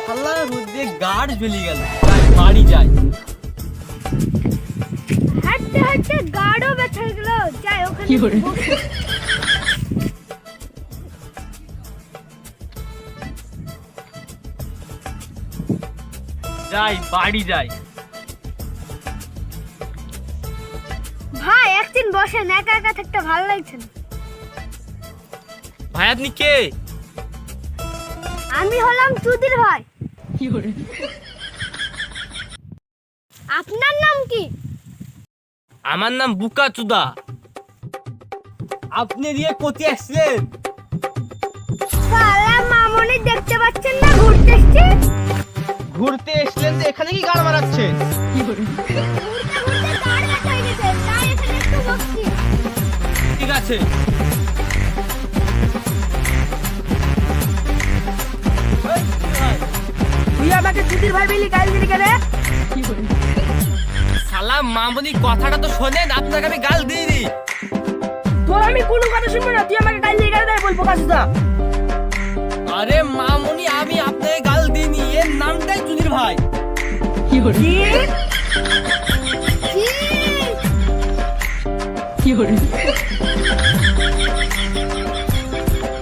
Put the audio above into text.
শালা রোদে গাড় জ্বলে গেল, বাড়ি যাই। হাঁটতে হাঁটতে গাড়ও ব্যথা গেল, যাই ওখানে বসি। যাই, বাড়ি যাই। ভাই একদিন বসেন, একা একা থাকতে ভালো লাগছে না। ভাই আপনি কে? আমি হলাম চুদির ভাই। আপনার নাম কি? আমার নাম বুকা চুদা। আপনি দিয়ে কোথায় আসছেন? শালা মামনি দেখতে পাচ্ছেন না, ঘুরতে এসেছি। ঘুরতে এসলেন তো এখানে কি গাড় মারাচ্ছেন? ঘুরতে ঘুরতে গাড় ব্যথা হয়ে গেছে, তাই এখানে একটু বসছি। ঠিক আছে। তুই আমাকে চুদির ভাই বলি গাল দিলি কেন? শালা মামনি কথাটা তো শোনেন, আপনাকে আমি গাল দিইনি। তোর আমি কোনো কথা শুনবো না, তুই আমাকে গাল দিয়ে কেন তাই বলবো কাজটা। আরে মামনি, আমি আপনাকে গাল দিইনি, এর নামটাই চুদির ভাই। কি কি